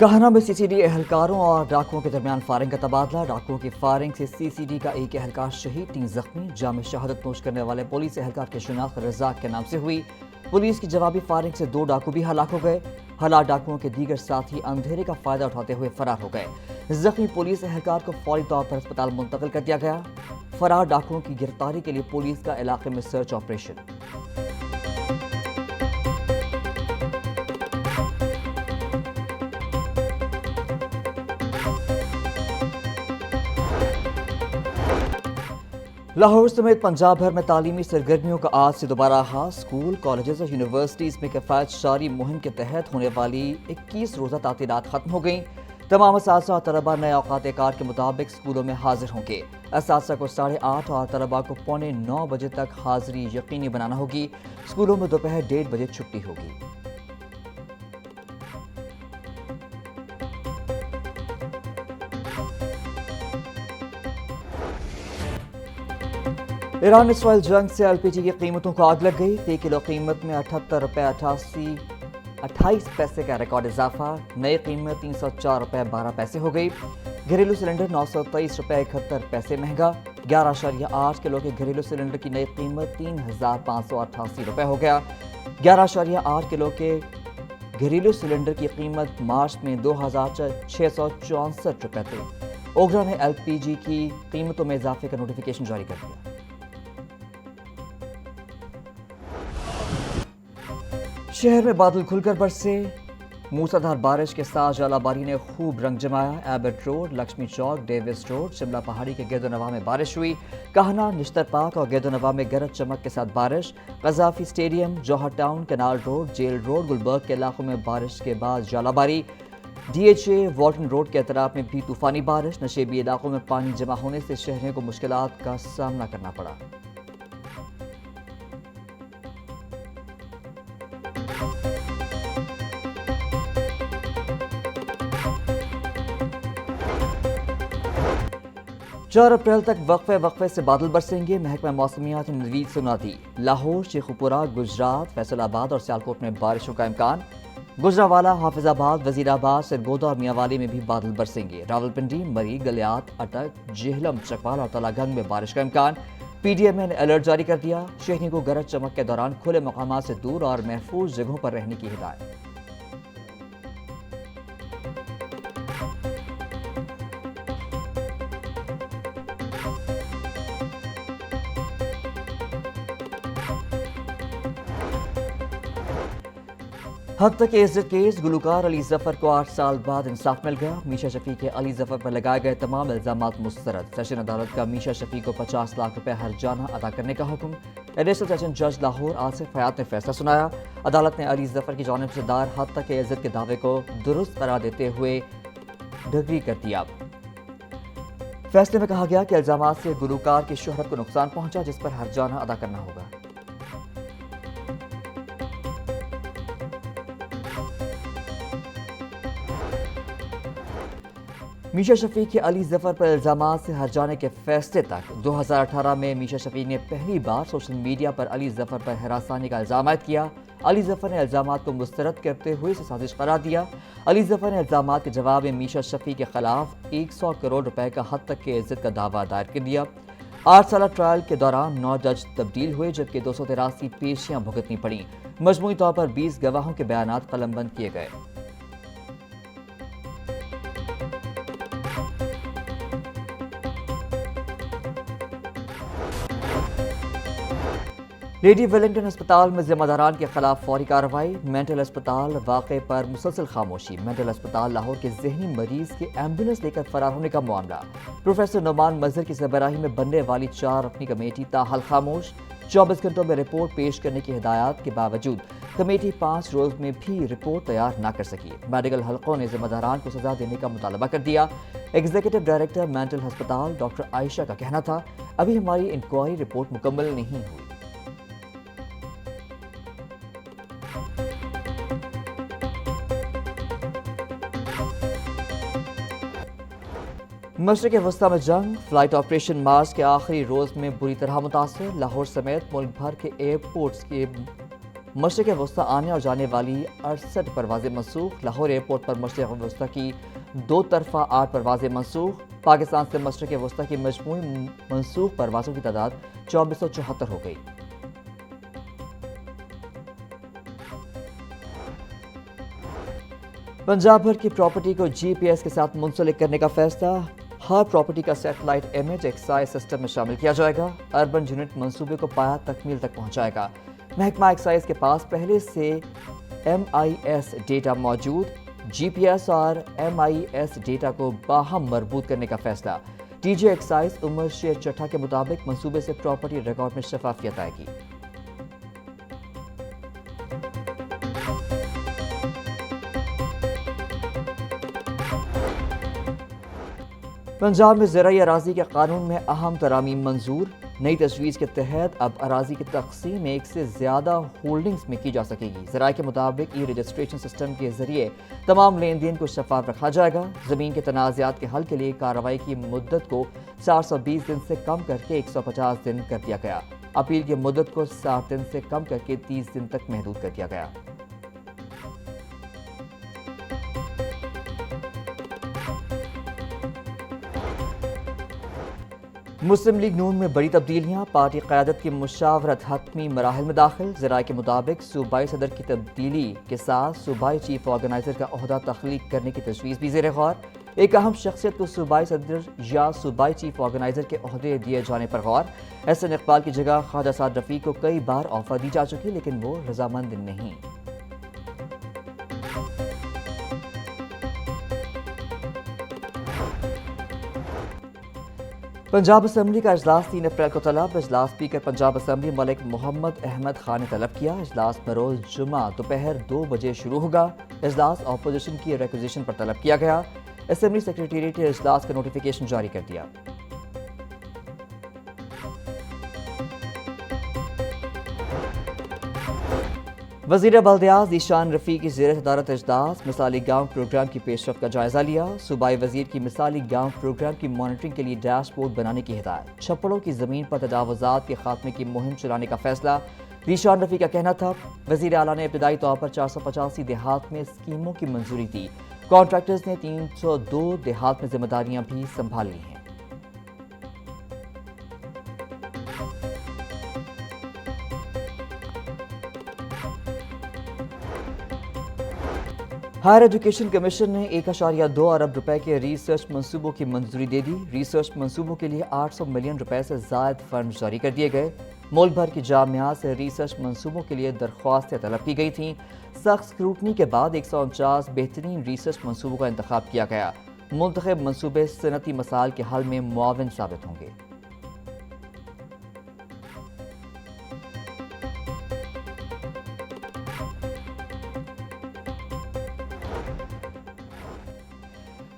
कहना में सीसीडी एहलकारों और डाकुओं के दरमियान फायरिंग का तबादला। डाकुओं की फायरिंग से सीसीडी का एक एहलकार शहीद, 3 जख्मी। जाम शहादत नोश करने वाले पुलिस एहलकार की शिनाख्त रज़ाक के नाम से हुई। पुलिस की जवाबी फायरिंग से 2 डाकू भी हलाक हो गए। हलाक डाकुओं के दीगर साथी अंधेरे का फायदा उठाते हुए फरार हो गए। जख्मी पुलिस एहलकार को फौरी तौर पर अस्पताल मुंतकिल कर दिया गया। फरार डाकुओं की गिरफ्तारी के लिए पुलिस का इलाके में सर्च ऑपरेशन। लाहौर समेत पंजाब भर में तालीमी सरगर्मियों का आज से दोबारा आगाज। स्कूल, कॉलेजेस और यूनिवर्सिटीज़ में किफ़ायत शारी मुहिम के तहत होने वाली 21 रोज़ा तातीलात खत्म हो गईं। तमाम असातिज़ा और तलबा नए औक़ात कार के मुताबिक स्कूलों में हाजिर होंगे। असातिज़ा को 8:30 और तलबा को 8:45 बजे तक हाजिरी यकीनी बनाना होगी। स्कूलों में दोपहर 1:30 बजे छुट्टी होगी। ईरान इसराइल जंग से एलपीजी की कीमतों को आग लग गई। फी किलो कीमत में 78 रुपये 28 पैसे का रिकॉर्ड इजाफा। नई कीमत 304 रुपये 12 पैसे हो गई। घरेलू सिलेंडर 923 रुपये 71 पैसे महंगा। 11.8 किलो के घरेलू सिलेंडर की नई कीमत 3,588 रुपये हो गया। 11.8 किलो के घरेलू सिलेंडर की कीमत मार्च में 2,664 रुपये थी। ओगरा ने एलपीजी की कीमतों में इजाफे का नोटिफिकेशन जारी कर दिया। शहर में बादल खुलकर बरसे। मूसलाधार बारिश के साथ जालाबारी ने खूब रंग जमाया। एबट रोड, लक्ष्मी चौक, डेविस रोड, शिमला पहाड़ी के गेदोनवा में बारिश हुई। कहना, निश्तर पार्क और गेदोनवा में गरज चमक के साथ बारिश। कज़ाफी स्टेडियम, जौहर town, canal road, jail road, Gulberg के इलाकों में बारिश के बाद जालाबारी। डीएचए, वॉल्टन रोड के अतराफ में भी तूफानी बारिश। नशेबी इलाकों में पानी जमा होने से शहरियों को मुश्किलात का सामना करना पड़ा। चार अप्रैल तक वक्फे से बादल बरसेंगे। महकमा मौसमियात ने नवीद सुना दी। लाहौर, शेखुपुरा, गुजरात, फैसलाबाद और सियालकोट में बारिशों का इम्कान। गुजरावाला, हाफिजाबाद, वजीराबाद, सरगोदा और मियांवाली में भी बादल बरसेंगे। रावलपिंडी, मरी, गलियात, अटक, जेहलम, चकवाल और तलागंग में बारिश का इम्कान। पीडीएमए ने अलर्ट जारी कर दिया। शहरियों को गरज चमक के दौरान खुले मकामात से दूर और महफूज जगहों पर रहने की हिदायत। हद तक इज्जत केस, गुलकार अली जफर को 8 साल बाद इंसाफ मिल गया। मीशा शफी के अली जफर पर लगाए गए तमाम इल्जामात मुस्तरद। सेशन अदालत का मीशा शफी को 50 लाख रुपए हर्जाना अदा करने का हुक्म। एडिशनल सेशन जज लाहौर आसिफ हयात ने फैसला सुनाया। अदालत ने अली जफर की जानिब से दायर हद तक इज्जत के दावे को दुरुस्त करार देते हुए डिग्री कर दिया। फैसले में कहा गया कि इल्जामात से गुलकार की शोहरत को नुकसान पहुंचा, जिस पर हर्जाना अदा करना होगा। मीशा शफी के अली जफर पर इल्जामात से हर्जाने के फैसले तक। 2018 में मीशा शफी ने पहली बार सोशल मीडिया पर अली जफर पर हरासानी का इल्जाम आयद किया। अली जफर ने इल्जामात को मुस्तरद करते हुए इसे साजिश करार दिया। अली जफर ने इल्जामात के जवाब में मीशा शफी के खिलाफ 100 करोड़ रुपए का हद तक के इज्जत का दावा दायर कर दिया। 8 साल ट्रायल के दौरान 9 जज तब्दील हुए, जबकि 283 पेशियां भुगतनी पड़ी। मजमूई तौर पर 20 गवाहों के बयानात कलमबंद किए गए। लेडी वेलिंगटन अस्पताल में जिम्मेदारान के खिलाफ फौरी कार्रवाई। मेंटल अस्पताल वाक़े पर मुसलसल खामोशी। मेंटल अस्पताल लाहौर के जहनी मरीज के एम्बुलेंस लेकर फरार होने का मामला। प्रोफेसर नुमान मजहर की सरबराही में बनने वाली 4 रुकनी कमेटी ताहाल खामोश। 24 घंटों में रिपोर्ट पेश करने की हिदायत के बावजूद कमेटी 5 रोज में भी रिपोर्ट तैयार न कर सकी। मेडिकल हलकों ने जिम्मेदारान को सजा देने का मुतालबा कर दिया। एग्जीक्यूटिव डायरेक्टर मेंटल अस्पताल डॉक्टर आयशा का कहना था, अभी हमारी इंक्वायरी रिपोर्ट मुकम्मल नहीं हुई। मशरक़ वस्ता में जंग। फ्लाइट ऑपरेशन मार्च के आखिरी रोज में बुरी तरह मुतासर। लाहौर समेत मुल्क भर के एयरपोर्ट्स के مشرق وسطی آنے اور جانے والی 68 پروازیں منسوخ، لاہور ایئرپورٹ پر مشرق وسطی کی 2 طرفہ 8 پروازیں منسوخ، پاکستان سے مشرق وسطی کی مجموعی منسوخ پروازوں کی تعداد 2474 ہو گئی۔ پنجاب بھر کی پراپرٹی کو جی پی ایس کے ساتھ منسلک کرنے کا فیصلہ، ہر پراپرٹی کا سیٹلائٹ امیج ایکسائز سسٹم میں شامل کیا جائے گا، اربن یونٹ منصوبے کو پایا تکمیل تک پہنچائے گا۔ محکمہ ایکسائز کے پاس پہلے سے ایم آئی ایس ڈیٹا موجود، جی پی ایس اور ایم آئی ایس ڈیٹا کو باہم مربوط کرنے کا فیصلہ، ڈی جی ایکسائز عمر شیر چٹھا کے مطابق منصوبے سے پراپرٹی ریکارڈ میں شفافیت آئے گی۔ پنجاب میں زرعی اراضی کے قانون میں اہم ترامیم منظور، نئی تجویز کے تحت اب اراضی کی تقسیم ایک سے زیادہ ہولڈنگز میں کی جا سکے گی۔ ذرائع کے مطابق ای رجسٹریشن سسٹم کے ذریعے تمام لین دین کو شفاف رکھا جائے گا۔ زمین کے تنازعات کے حل کے لیے کارروائی کی مدت کو 420 دن سے کم کر کے 150 دن کر دیا گیا، اپیل کی مدت کو 60 دن سے کم کر کے 30 دن تک محدود کر دیا گیا۔ مسلم لیگ نون میں بڑی تبدیلیاں، پارٹی قیادت کی مشاورت حتمی مراحل میں داخل، ذرائع کے مطابق صوبائی صدر کی تبدیلی کے ساتھ صوبائی چیف آرگنائزر کا عہدہ تخلیق کرنے کی تجویز بھی زیر غور، ایک اہم شخصیت کو صوبائی صدر یا صوبائی چیف آرگنائزر کے عہدے دیے جانے پر غور۔ احسن اقبال کی جگہ خواجہ سعد رفیق کو کئی بار آفر دی جا چکی لیکن وہ رضامند نہیں۔ پنجاب اسمبلی کا اجلاس 3 اپریل کو طلب، اجلاس اسپیکر پنجاب اسمبلی ملک محمد احمد خان نے طلب کیا۔ اجلاس بروز جمعہ دوپہر 2 بجے شروع ہوگا۔ اجلاس اپوزیشن کی ریکوزیشن پر طلب کیا گیا۔ اسمبلی سیکریٹریٹ نے اجلاس کا نوٹیفیکیشن جاری کر دیا۔ وزیر بلدیات ذیشان رفیع کی زیر صدارت اجلاس مثالی گاؤں پروگرام کی پیش رفت کا جائزہ لیا۔ صوبائی وزیر کی مثالی گاؤں پروگرام کی مانیٹرنگ کے لیے ڈیش بورڈ بنانے کی ہدایت، چھپڑوں کی زمین پر تجاوزات کے خاتمے کی مہم چلانے کا فیصلہ۔ ذیشان رفیع کا کہنا تھا، وزیر اعلیٰ نے ابتدائی طور پر 485 دیہات میں اسکیموں کی منظوری دی، کانٹریکٹرز نے 302 دیہات میں ذمہ داریاں بھی سنبھال لی ہیں۔ ہائر ایجوکیشن کمیشن نے 1.2 ارب روپے کے ریسرچ منصوبوں کی منظوری دے دی۔ ریسرچ منصوبوں کے لیے 800 ملین روپے سے زائد فنڈ جاری کر دیے گئے۔ ملک بھر کی جامعات سے ریسرچ منصوبوں کے لیے درخواستیں طلب کی گئی تھیں۔ سخت اسکروٹنی کے بعد 149 بہترین ریسرچ منصوبوں کا انتخاب کیا گیا۔ منتخب منصوبے صنعتی مسائل کے حل میں معاون ثابت ہوں گے۔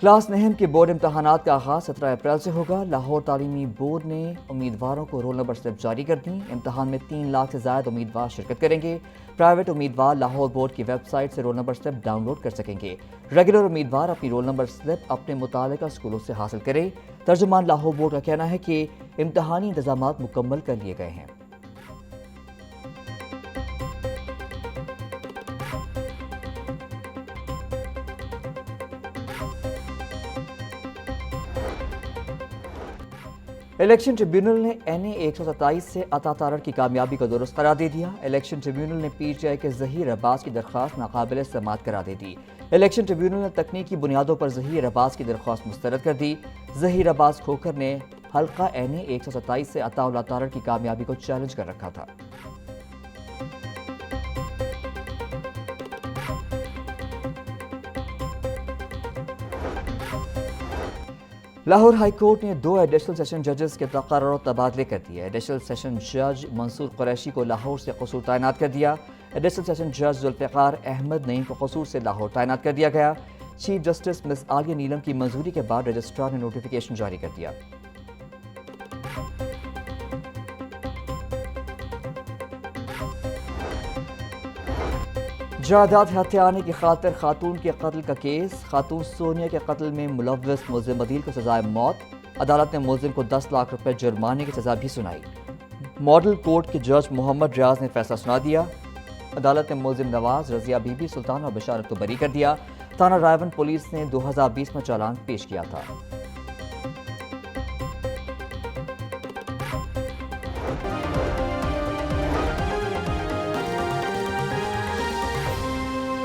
کلاس 9 کے بورڈ امتحانات کا آغاز 17 اپریل سے ہوگا۔ لاہور تعلیمی بورڈ نے امیدواروں کو رول نمبر سلپ جاری کر دیں۔ امتحان میں 3 لاکھ سے زائد امیدوار شرکت کریں گے۔ پرائیویٹ امیدوار لاہور بورڈ کی ویب سائٹ سے roll number slip download کر سکیں گے۔ ریگولر امیدوار اپنی رول نمبر سلپ اپنے متعلقہ اسکولوں سے حاصل کریں۔ ترجمان لاہور بورڈ کا کہنا ہے کہ امتحانی انتظامات مکمل کر لیے گئے ہیں۔ الیکشن ٹریبیونل نے این اے 127 سے عطا تارڑ کی کامیابی کو درست قرار دے دیا۔ الیکشن ٹریبیونل نے پی ٹی آئی کے ظہیر عباس کی درخواست ناقابل سماعت قرار دے دی۔ الیکشن ٹریبیونل نے تکنیکی بنیادوں پر ظہیر عباس کی درخواست مسترد کر دی۔ ظہیر عباس کھوکھر نے حلقہ این اے 127 سے عطا اللہ تارڑ کی کامیابی کو چیلنج کر رکھا تھا۔ لاہور ہائی کورٹ نے 2 ایڈیشنل سیشن ججز کے تقرر و تبادلے کر دیے۔ ایڈیشنل سیشن جج منصور قریشی کو لاہور سے قصور تعینات کر دیا۔ ایڈیشنل سیشن جج ذوالفقار احمد نعیم کو قصور سے لاہور تعینات کر دیا گیا۔ چیف جسٹس مس عالیہ نیلم کی منظوری کے بعد رجسٹرار نے نوٹیفیکیشن جاری کر دیا۔ جائیداد ہتھیانے کی خاطر خاتون کے قتل کا کیس، خاتون سونیا کے قتل میں ملوث ملزم عدیل کو سزائے موت، عدالت نے ملزم کو 10 لاکھ روپے جرمانے کی سزا بھی سنائی۔ ماڈل کورٹ کے جج محمد ریاض نے فیصلہ سنا دیا۔ عدالت نے ملزم نواز، رضیہ بی بی، سلطان اور بشارت کو بری کر دیا۔ تھانہ رائے بند پولیس نے 2020 میں چالان پیش کیا تھا۔